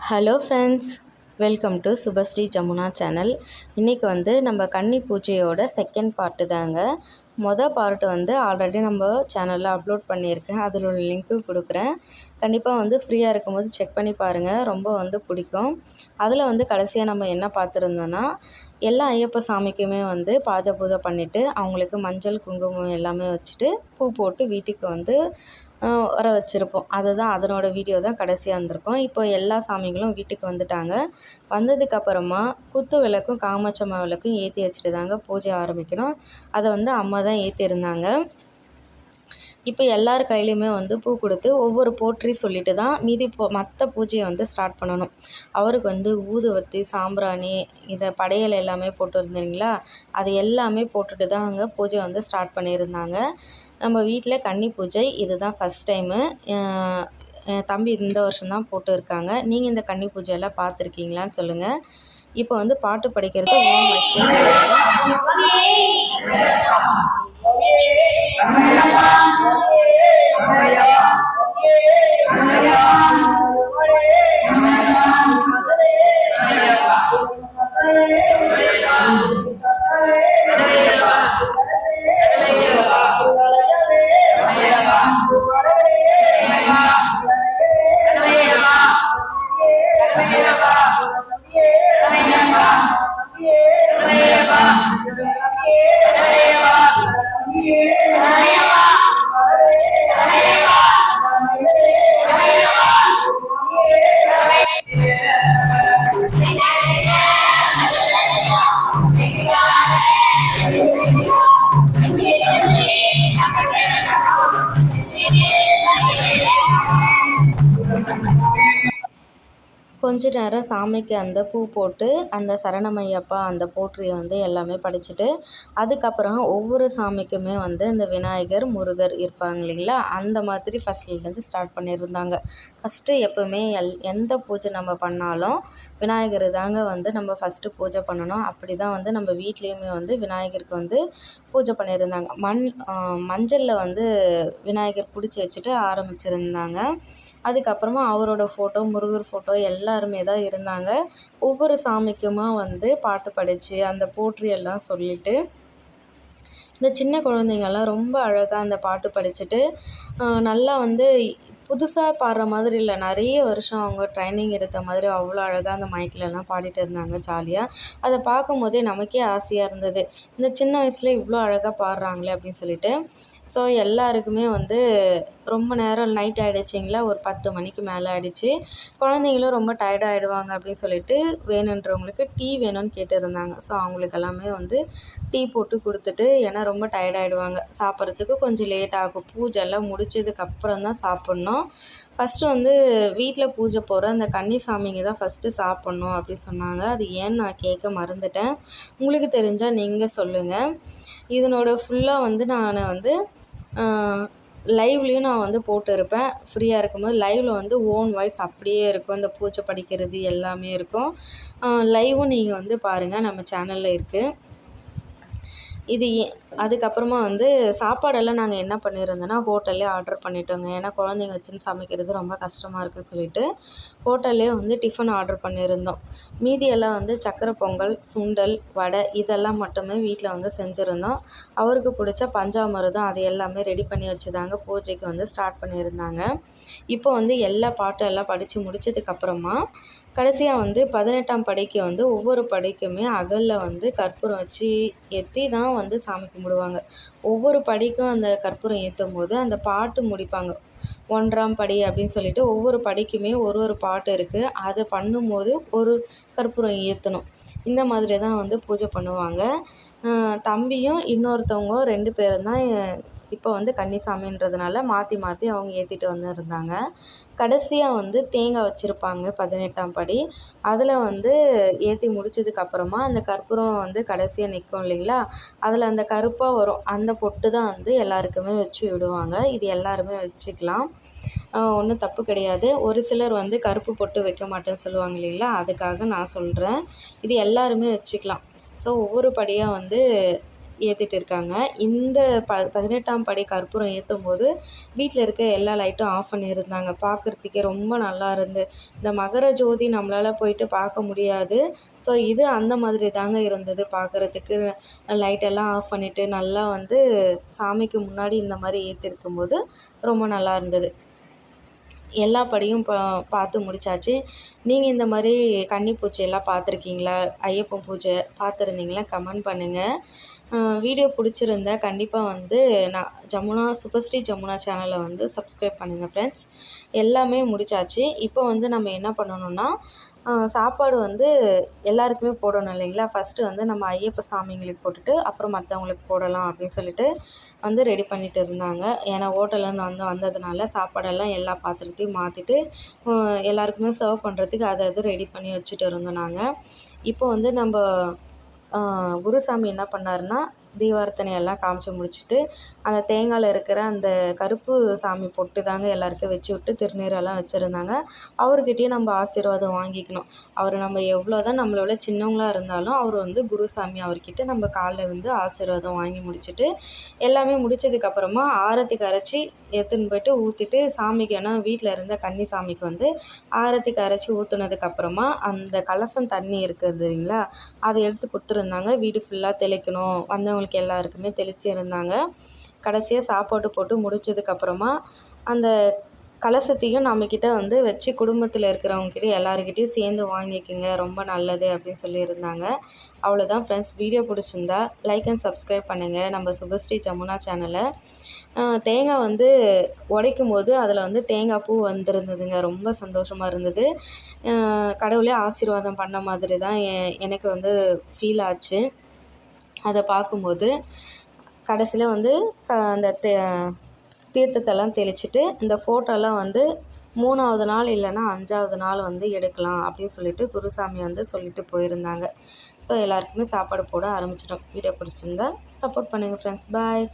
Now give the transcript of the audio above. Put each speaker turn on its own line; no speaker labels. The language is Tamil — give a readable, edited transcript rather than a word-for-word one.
Hello friends, welcome to Subhashree Jamuna channel. இன்றைக்கி நம்ம கன்னி பூஜையோட செகண்ட் பார்ட்டு தாங்க. பார்ட் ஆல்ரெடி நம்ம சேனலில் அப்லோட் பண்ணியிருக்கேன். அதில் உள்ள லிங்க்கு கொடுக்குறேன். கண்டிப்பாக ஃப்ரீயாக இருக்கும்போது செக் பண்ணி பாருங்கள். ரொம்ப பிடிக்கும். அதில் கடைசியாக நம்ம என்ன பார்த்துருந்தோன்னா, எல்லா ஐயப்ப சாமிக்குமே பாஜ பூஜை பண்ணிவிட்டு அவங்களுக்கு மஞ்சள் குங்குமம் எல்லாமே வச்சுட்டு பூ போட்டு வீட்டுக்கு வர வச்சுருப்போம். அதனோட வீடியோ தான் கடைசியாக வந்திருக்கோம். இப்போ எல்லா சாமிகளும் வீட்டுக்கு வந்துட்டாங்க. வந்ததுக்கப்புறமா குத்து விளக்கும் காமாட்சம்மா விளக்கும் ஏற்றி வச்சுட்டு தாங்க பூஜை ஆரம்பிக்கணும். அதை அம்மா தான் ஏற்றிருந்தாங்க. இப்போ எல்லார் கையிலையுமே பூ கொடுத்து ஒவ்வொரு போற்றி சொல்லிட்டு தான் மீதி மற்ற பூஜையை ஸ்டார்ட் பண்ணணும். அவருக்கு ஊதுவத்தி, சாம்பிராணி, இதை படையல் எல்லாமே போட்டு இருந்தீங்களா, அது எல்லாமே போட்டுட்டு தான் அங்கே பூஜை ஸ்டார்ட் பண்ணியிருந்தாங்க. நம்ம வீட்டில் கன்னி பூஜை இதுதான் ஃபஸ்ட் டைமு. என் தம்பி இந்த வருஷம்தான் போட்டு இருக்காங்க. நீங்கள் இந்த கன்னி பூஜையெல்லாம் பார்த்துருக்கீங்களான்னு சொல்லுங்கள். இப்போ பாட்டு படிக்கிறது ஓம் கொஞ்ச நேரம் சாமிக்கு அந்த பூ போட்டு அந்த சரணமையப்பா அந்த போற்றியை எல்லாமே படிச்சுட்டு, அதுக்கப்புறம் ஒவ்வொரு சாமிக்குமே இந்த விநாயகர், முருகர் இருப்பாங்க இல்லைங்களா, அந்த மாதிரி ஃபஸ்ட்லேருந்து ஸ்டார்ட் பண்ணியிருந்தாங்க. ஃபஸ்ட்டு எப்போவுமே எந்த பூஜை நம்ம பண்ணாலும் விநாயகர் தாங்க நம்ம ஃபஸ்ட்டு பூஜை பண்ணணும். அப்படி தான் நம்ம வீட்லேயுமே விநாயகருக்கு பூஜை பண்ணியிருந்தாங்க. மஞ்சளில் விநாயகர் பிடிச்சி வச்சுட்டு ஆரம்பிச்சிருந்தாங்க. அதுக்கப்புறமா அவரோட ஃபோட்டோ, முருகர் ஃபோட்டோ எல்லாருமே தான் இருந்தாங்க. ஒவ்வொரு சாமிக்குமா பாட்டு படித்து அந்த போற்றியெல்லாம் சொல்லிவிட்டு, இந்த சின்ன குழந்தைங்கள்லாம் ரொம்ப அழகாக அந்த பாட்டு படிச்சுட்டு நல்லா புதுசாக பாடுற மாதிரி இல்லை, நிறைய வருஷம் அவங்க ட்ரைனிங் எடுத்த மாதிரி அவ்வளோ அழகாக அந்த மைக்லலாம் பாடிட்டு இருந்தாங்க ஜாலியாக. அதை பார்க்கும்போதே நமக்கே ஆசையாக இருந்தது, இந்த சின்ன வயசில் இவ்வளோ அழகாக பாடுறாங்களே அப்படின்னு சொல்லிட்டு. ஸோ எல்லாருக்குமே ரொம்ப நேரம் நைட் ஆகிடுச்சிங்களா, ஒரு 10 மணிக்கு மேலே ஆகிடுச்சு. குழந்தைங்களும் ரொம்ப டயர்ட் ஆகிடுவாங்க அப்படின்னு சொல்லிட்டு வேணுன்றவங்களுக்கு டீ வேணும்னு கேட்டுருந்தாங்க. ஸோ அவங்களுக்கு எல்லாமே டீ போட்டு கொடுத்துட்டு, ஏன்னா ரொம்ப டயர்ட் ஆகிடுவாங்க, சாப்பிட்றதுக்கு கொஞ்சம் லேட் ஆகும். பூஜைலாம் முடிச்சதுக்கப்புறம் தான் சாப்பிட்ணும். ஃபஸ்ட்டு வீட்டில் பூஜை போகிற அந்த கன்னி சாமிங்க தான் ஃபஸ்ட்டு சாப்பிட்ணும் அப்படின்னு சொன்னாங்க. அது ஏன்னு நான் கேட்க மறந்துட்டேன். உங்களுக்கு தெரிஞ்சால் நீங்கள் சொல்லுங்கள். இதனோட ஃபுல்லாக நான் லைவ்லேயும் நான் போட்டிருப்பேன். ஃப்ரீயாக இருக்கும்போது லைவில் ஓன் வாய்ஸ் அப்படியே இருக்கும். இந்த பூஜை படிக்கிறது எல்லாமே இருக்கும். லைவும் நீங்கள் பாருங்கள், நம்ம சேனலில் இருக்குது. இது அதுக்கப்புறமா சாப்பாடெல்லாம் நாங்கள் என்ன பண்ணியிருந்தோன்னா ஹோட்டல்லே ஆர்டர் பண்ணிட்டோங்க. ஏன்னா குழந்தைங்க வச்சுன்னு சமைக்கிறது ரொம்ப கஷ்டமாக இருக்குதுன்னு சொல்லிட்டு ஹோட்டல்லே டிஃபன் ஆர்டர் பண்ணியிருந்தோம். மீதியெல்லாம் சக்கரை பொங்கல், சுண்டல், வடை இதெல்லாம் மட்டுமே வீட்டில் செஞ்சுருந்தோம். அவருக்கு பிடிச்ச பஞ்சாமிர்தம் அது எல்லாமே ரெடி பண்ணி வச்சுதாங்க பூஜைக்கு ஸ்டார்ட் பண்ணியிருந்தாங்க. இப்போ எல்லா பாட்டும் எல்லாம் படித்து முடித்ததுக்கப்புறமா கடைசியாக 18ஆம் படிக்கு ஒவ்வொரு படிக்குமே அகலில் கற்பூரம் வச்சு ஏற்றி தான் சாமி கும்பிடுவாங்க. ஒவ்வொரு படிக்கும் அந்த கற்பூரம் ஏற்றும் போது அந்த பாட்டு முடிப்பாங்க. 1ஆம் படி அப்படின்னு சொல்லிட்டு ஒவ்வொரு படிக்குமே ஒரு பாட்டு இருக்குது. அதை பண்ணும்போது ஒரு கற்பூரம் ஏற்றணும். இந்த மாதிரி தான் பூஜை பண்ணுவாங்க. தம்பியும் இன்னொருத்தவங்க 2 பேரும் தான் இப்போ கன்னிசாமின்றதுனால மாற்றி மாற்றி அவங்க ஏற்றிட்டு இருந்தாங்க. கடைசியாக தேங்காய் வச்சுருப்பாங்க 18ஆம் படி. அதில் ஏற்றி முடிச்சதுக்கப்புறமா அந்த கற்பூரம் கடைசியாக நிற்கும் இல்லைங்களா, அதில் அந்த கருப்பாக வரும் அந்த பொட்டு தான் எல்லாருக்குமே வச்சு விடுவாங்க. இது எல்லாருமே வச்சுக்கலாம், ஒன்றும் தப்பு கிடையாது. ஒரு சிலர் கருப்பு பொட்டு வைக்க மாட்டேன்னு சொல்லுவாங்க இல்லைங்களா, அதுக்காக நான் சொல்கிறேன். இது எல்லாருமே வச்சுக்கலாம். ஸோ ஒவ்வொரு படியாக ஏற்றிட்டு இருக்காங்க. இந்த 18ஆம் படி கற்பூரம் ஏற்றும்போது வீட்டில் இருக்க எல்லா லைட்டும் ஆஃப் பண்ணியிருந்தாங்க. பார்க்குறதுக்கே ரொம்ப நல்லா இந்த மகர ஜோதி நம்மளால் போயிட்டு பார்க்க முடியாது. ஸோ இது அந்த மாதிரி தாங்க இருந்தது பார்க்குறதுக்கு. லைட்டெல்லாம் ஆஃப் பண்ணிவிட்டு நல்லா வந்து சாமிக்கு முன்னாடி இந்த மாதிரி ஏற்றிருக்கும்போது ரொம்ப நல்லா இருந்தது. எல்லா படியும் பார்த்து முடிச்சாச்சு. நீங்கள் இந்த மாதிரி கன்னி பூஜையெல்லாம் பார்த்துருக்கீங்களா? ஐயப்பன் பூஜை பார்த்துருந்தீங்களா? கமெண்ட் பண்ணுங்கள். வீடியோ பிடிச்சிருந்தா கண்டிப்பாக வந்து நான் சூப்பர்ஸ்ரீ ஜமுனா சேனலை வந்து சப்ஸ்கிரைப் பண்ணுங்கள் ஃப்ரெண்ட்ஸ். எல்லாமே முடிச்சாச்சு. இப்போ வந்து நம்ம என்ன பண்ணணும்னா, சாப்பாடு வந்து எல்லாருக்குமே போடணும் இல்லைங்களா? ஃபஸ்ட்டு வந்து நம்ம ஐயப்ப சாமிங்களுக்கு போட்டுட்டு அப்புறம் மற்றவங்களுக்கு போடலாம் அப்படின்னு சொல்லிட்டு வந்து ரெடி பண்ணிட்டு இருந்தாங்க. ஏன்னா ஹோட்டல்லேருந்து வந்ததுனால சாப்பாடெல்லாம் எல்லா பாத்திரத்தையும் மாற்றிட்டு எல்லாருக்குமே சர்வ் பண்ணுறதுக்கு அது ரெடி பண்ணி வச்சுட்டு இருந்தோம் நாங்கள். இப்போ வந்து நம்ம குருசாமி என்ன பண்ணாருன்னா, தீபார்த்தனை எல்லாம் காமிச்சு முடிச்சுட்டு அந்த தேங்காயில் இருக்கிற அந்த கருப்பு சாமி பொட்டு தாங்க எல்லாருக்கும் வச்சு விட்டு திருநீரெல்லாம் வச்சுருந்தாங்க. அவர்கிட்டயும் நம்ம ஆசீர்வாதம் வாங்கிக்கணும். அவர் நம்ம எவ்வளோ தான் நம்மளோட சின்னவங்களாக இருந்தாலும் அவர் வந்து குருசாமி. அவர்கிட்ட நம்ம காலில் வந்து ஆசீர்வாதம் வாங்கி முடிச்சுட்டு எல்லாமே முடித்ததுக்கப்புறமா ஆரத்தி கரைச்சி எடுத்துன்னு போய்ட்டு ஊற்றிட்டு சாமிக்கு, ஏன்னா வீட்டில் இருந்த கன்னி சாமிக்கு வந்து ஆரத்தி கரைச்சி ஊற்றுனதுக்கப்புறமா அந்த கலசம் தண்ணி இருக்குது இல்லைங்களா, அதை எடுத்து கொடுத்துருந்தாங்க. வீடு ஃபுல்லாக தெளிக்கணும், வந்தவங்களுக்கு எல்லாருக்குமே தெளித்து இருந்தாங்க. கடைசியாக சாப்பாடு போட்டு முடித்ததுக்கப்புறமா அந்த கலசத்தையும் நம்மக்கிட்ட வந்து வச்சு குடும்பத்தில் இருக்கிறவங்ககிட்ட எல்லாருக்கிட்டையும் சேர்ந்து வாங்கிக்கோங்க, ரொம்ப நல்லது அப்படின்னு சொல்லியிருந்தாங்க. அவ்வளோதான் ஃப்ரெண்ட்ஸ். வீடியோ பிடிச்சிருந்தா லைக் அண்ட் சப்ஸ்கிரைப் பண்ணுங்கள் நம்ம சுபஸ்ரீ ஜமுனா சேனலை. தேங்காய் வந்து உடைக்கும் போது அதில் வந்து தேங்காய் பூ வந்திருந்ததுங்க. ரொம்ப சந்தோஷமாக இருந்தது. கடவுளே ஆசீர்வாதம் பண்ண மாதிரி தான் எனக்கு வந்து ஃபீல் ஆச்சு அதை பார்க்கும்போது. கடைசியில் வந்து அந்த தீர்த்தத்தெல்லாம் தெளிச்சுட்டு இந்த ஃபோட்டோலாம் வந்து 3வது நாள் இல்லைன்னா 5வது நாள் வந்து எடுக்கலாம் அப்படின்னு சொல்லிட்டு குருசாமி வந்து சொல்லிட்டு போயிருந்தாங்க. ஸோ எல்லாருக்குமே சாப்பாடு போட ஆரம்பிச்சிட்டோம். வீடியோ பிடிச்சிருந்தா சப்போர்ட் பண்ணுங்கள் ஃப்ரெண்ட்ஸ். பாய்.